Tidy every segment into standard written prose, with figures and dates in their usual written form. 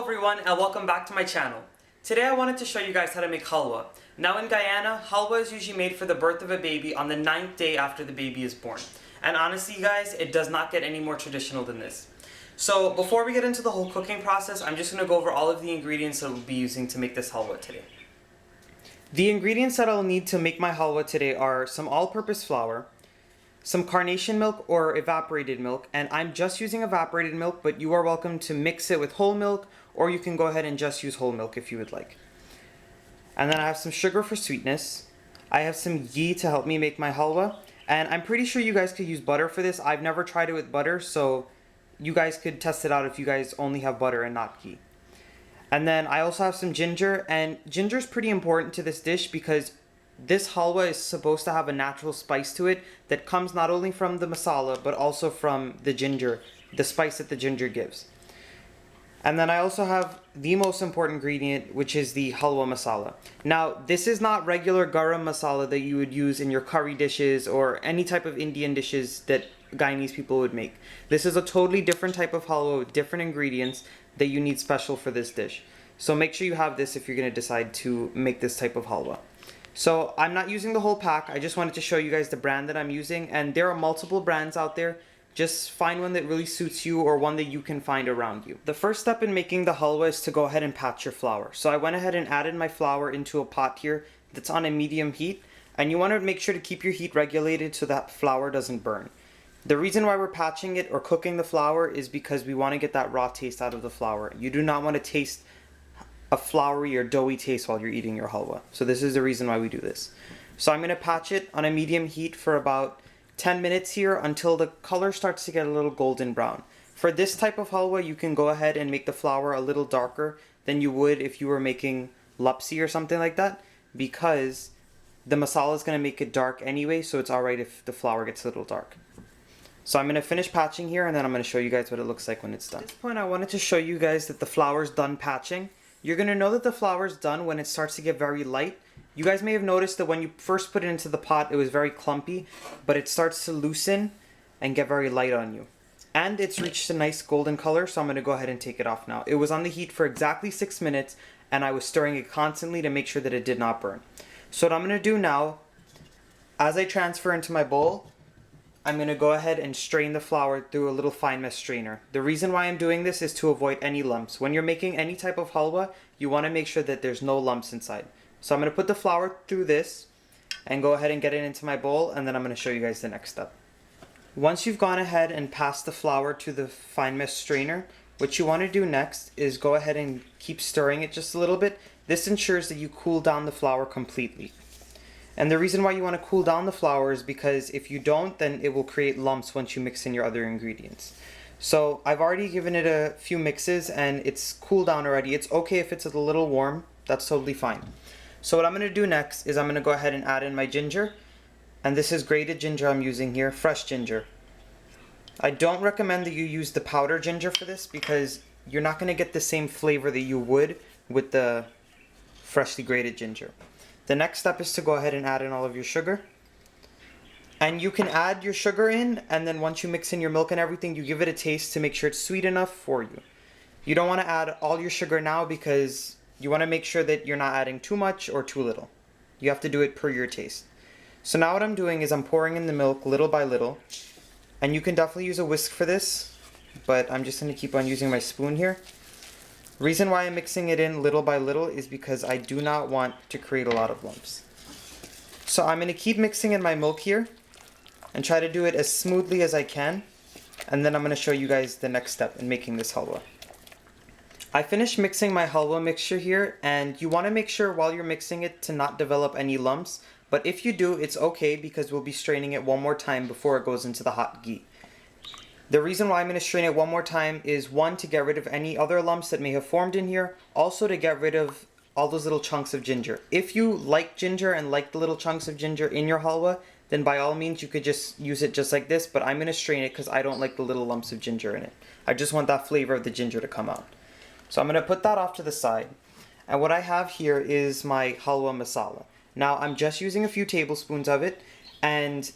everyone and welcome back to my channel. Today I wanted to show you guys how to make halwa. Now in Guyana, halwa is usually made for the birth of a baby on the 9th day after the baby is born. And honestly guys, it does not get any more traditional than this. So before we get into the whole cooking process, I'm just going to go over all of the ingredients that we'll be using to make this halwa today. The ingredients that I'll need to make my halwa today are some all-purpose flour, some carnation milk or evaporated milk, and I'm just using evaporated milk, but you are welcome to mix it with whole milk, or you can go ahead and just use whole milk if you would like. And then I have some sugar for sweetness. I have some ghee to help me make my halwa, and I'm pretty sure you guys could use butter for this. I've never tried it with butter, so you guys could test it out if you guys only have butter and not ghee. And then I also have some ginger, and ginger is pretty important to this dish because this halwa is supposed to have a natural spice to it that comes not only from the masala but also from the ginger, the spice that the ginger gives. And then I also have the most important ingredient, which is the halwa masala. Now, this is not regular garam masala that you would use in your curry dishes or any type of Indian dishes that Guyanese people would make. This is a totally different type of halwa with different ingredients that you need special for this dish. So make sure you have this if you're going to decide to make this type of halwa. So I'm not using the whole pack. I just wanted to show you guys the brand that I'm using, and there are multiple brands out there. Just find one that really suits you or one that you can find around you. The first step in making the halwa is to go ahead and patch your flour. So I went ahead and added my flour into a pot here that's on a medium heat, and you want to make sure to keep your heat regulated so that flour doesn't burn. The reason why we're patching it or cooking the flour is because we want to get that raw taste out of the flour. You do not want to taste a floury or doughy taste while you're eating your halwa. So this is the reason why we do this. So I'm going to patch it on a medium heat for about 10 minutes here until the color starts to get a little golden brown. For this type of halwa, you can go ahead and make the flour a little darker than you would if you were making lapsi or something like that, because the masala is going to make it dark anyway, so it's alright if the flour gets a little dark. So I'm going to finish patching here, and then I'm going to show you guys what it looks like when it's done. At this point, I wanted to show you guys that the flour is done patching. You're going to know that the flour is done when it starts to get very light. You guys may have noticed that when you first put it into the pot, it was very clumpy, but it starts to loosen and get very light on you. And it's reached a nice golden color, so I'm going to go ahead and take it off now. It was on the heat for exactly 6 minutes, and I was stirring it constantly to make sure that it did not burn. So what I'm going to do now, as I transfer into my bowl, I'm going to go ahead and strain the flour through a little fine mesh strainer. The reason why I'm doing this is to avoid any lumps. When you're making any type of halwa, you want to make sure that there's no lumps inside. So I'm going to put the flour through this and go ahead and get it into my bowl, and then I'm going to show you guys the next step. Once you've gone ahead and passed the flour to the fine mesh strainer, what you want to do next is go ahead and keep stirring it just a little bit. This ensures that you cool down the flour completely. And the reason why you want to cool down the flour is because if you don't, then it will create lumps once you mix in your other ingredients. So I've already given it a few mixes and it's cooled down already. It's okay if it's a little warm, that's totally fine. So what I'm going to do next is I'm going to go ahead and add in my ginger. And this is grated ginger I'm using here, fresh ginger. I don't recommend that you use the powder ginger for this because you're not going to get the same flavor that you would with the freshly grated ginger. The next step is to go ahead and add in all of your sugar. And you can add your sugar in, and then once you mix in your milk and everything, you give it a taste to make sure it's sweet enough for you. You don't want to add all your sugar now because you want to make sure that you're not adding too much or too little. You have to do it per your taste. So now what I'm doing is I'm pouring in the milk little by little. And you can definitely use a whisk for this, but I'm just going to keep on using my spoon here. Reason why I'm mixing it in little by little is because I do not want to create a lot of lumps. So I'm going to keep mixing in my milk here and try to do it as smoothly as I can. And then I'm going to show you guys the next step in making this halwa. I finished mixing my halwa mixture here, and you want to make sure while you're mixing it to not develop any lumps. But if you do, it's okay because we'll be straining it one more time before it goes into the hot ghee. The reason why I'm going to strain it one more time is, one, to get rid of any other lumps that may have formed in here. Also to get rid of all those little chunks of ginger. If you like ginger and like the little chunks of ginger in your halwa, then by all means you could just use it just like this. But I'm going to strain it because I don't like the little lumps of ginger in it. I just want that flavor of the ginger to come out. So I'm going to put that off to the side. And what I have here is my halwa masala. Now I'm just using a few tablespoons of it. And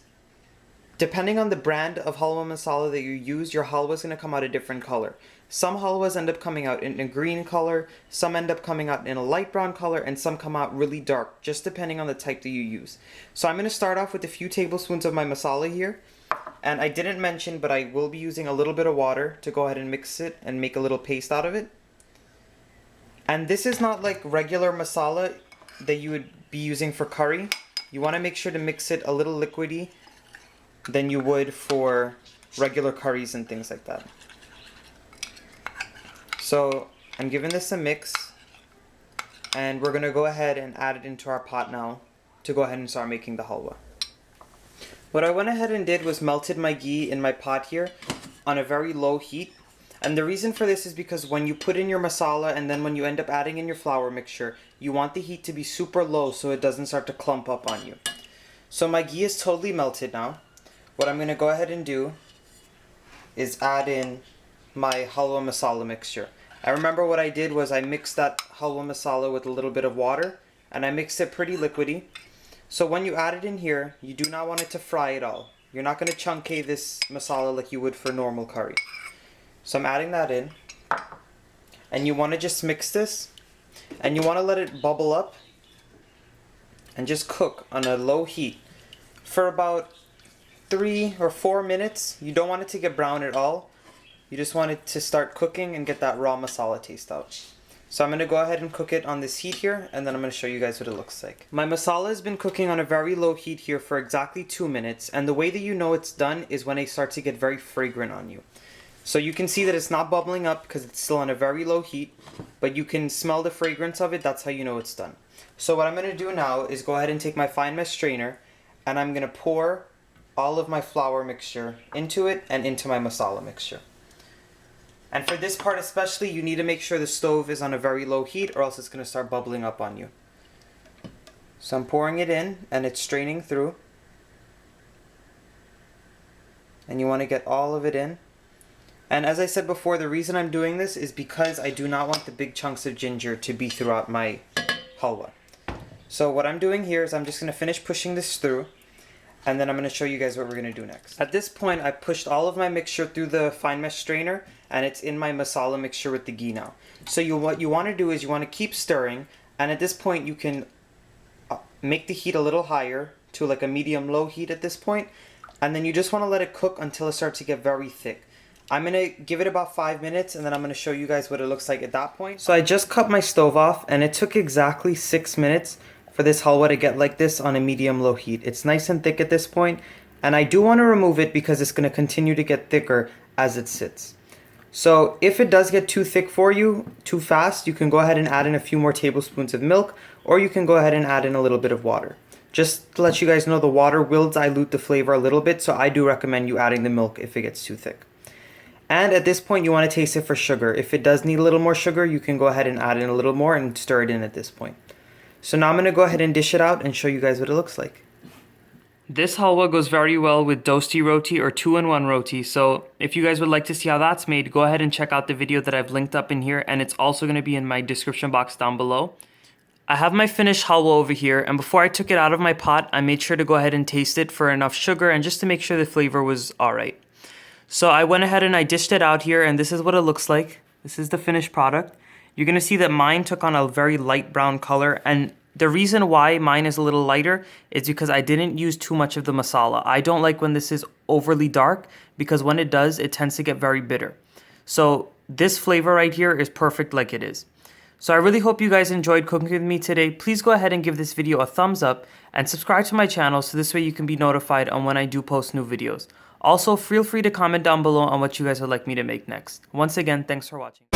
Depending on the brand of halwa masala that you use, your halwa is going to come out a different color. Some halwas end up coming out in a green color, some end up coming out in a light brown color, and some come out really dark, just depending on the type that you use. So I'm going to start off with a few tablespoons of my masala here. And I didn't mention, but I will be using a little bit of water to go ahead and mix it and make a little paste out of it. And this is not like regular masala that you would be using for curry. You want to make sure to mix it a little liquidy than you would for regular curries and things like that. So I'm giving this a mix, and we're going to go ahead and add it into our pot now to go ahead and start making the halwa. What I went ahead and did was melted my ghee in my pot here on a very low heat. And the reason for this is because when you put in your masala and then when you end up adding in your flour mixture, you want the heat to be super low so it doesn't start to clump up on you. So my ghee is totally melted now. What I'm going to go ahead and do is add in my halwa masala mixture. I remember what I did was I mixed that halwa masala with a little bit of water, and I mixed it pretty liquidy. So when you add it in here, you do not want it to fry at all. You're not going to chunky this masala like you would for normal curry. So I'm adding that in, and you want to just mix this, and you want to let it bubble up and just cook on a low heat for about 3 or 4 minutes. You don't want it to get brown at all. You just want it to start cooking and get that raw masala taste out. So I'm going to go ahead and cook it on this heat here, and then I'm going to show you guys what it looks like. My masala has been cooking on a very low heat here for exactly 2 minutes, and the way that you know it's done is when it starts to get very fragrant on you. So you can see that it's not bubbling up because it's still on a very low heat, but you can smell the fragrance of it. That's how you know it's done. So what I'm going to do now is go ahead and take my fine mesh strainer, and I'm going to pour all of my flour mixture into it and into my masala mixture. And for this part especially, you need to make sure the stove is on a very low heat or else it's going to start bubbling up on you. So I'm pouring it in and it's straining through. And you want to get all of it in. And as I said before, the reason I'm doing this is because I do not want the big chunks of ginger to be throughout my halwa. So what I'm doing here is I'm just going to finish pushing this through, and then I'm going to show you guys what we're going to do next. At this point, I pushed all of my mixture through the fine mesh strainer, and it's in my masala mixture with the ghee now. So what you want to do is you want to keep stirring, and at this point you can make the heat a little higher to like a medium-low heat at this point, and then you just want to let it cook until it starts to get very thick. I'm going to give it about 5 minutes, and then I'm going to show you guys what it looks like at that point. So I just cut my stove off, and it took exactly 6 minutes for this halwa to get like this on a medium-low heat. It's nice and thick at this point, and I do want to remove it because it's going to continue to get thicker as it sits. So if it does get too thick for you, too fast, you can go ahead and add in a few more tablespoons of milk, or you can go ahead and add in a little bit of water. Just to let you guys know, the water will dilute the flavor a little bit, so I do recommend you adding the milk if it gets too thick. And at this point, you want to taste it for sugar. If it does need a little more sugar, you can go ahead and add in a little more and stir it in at this point. So now I'm going to go ahead and dish it out and show you guys what it looks like. This halwa goes very well with Dosti Roti or 2-in-1 roti. So if you guys would like to see how that's made, go ahead and check out the video that I've linked up in here. And it's also going to be in my description box down below. I have my finished halwa over here. And before I took it out of my pot, I made sure to go ahead and taste it for enough sugar and just to make sure the flavor was alright. So I went ahead and I dished it out here, and this is what it looks like. This is the finished product. You're going to see that mine took on a very light brown color, and the reason why mine is a little lighter is because I didn't use too much of the masala. I don't like when this is overly dark because when it does, it tends to get very bitter. So this flavor right here is perfect like it is. So I really hope you guys enjoyed cooking with me today. Please go ahead and give this video a thumbs up and subscribe to my channel so this way you can be notified on when I do post new videos. Also, feel free to comment down below on what you guys would like me to make next. Once again, thanks for watching.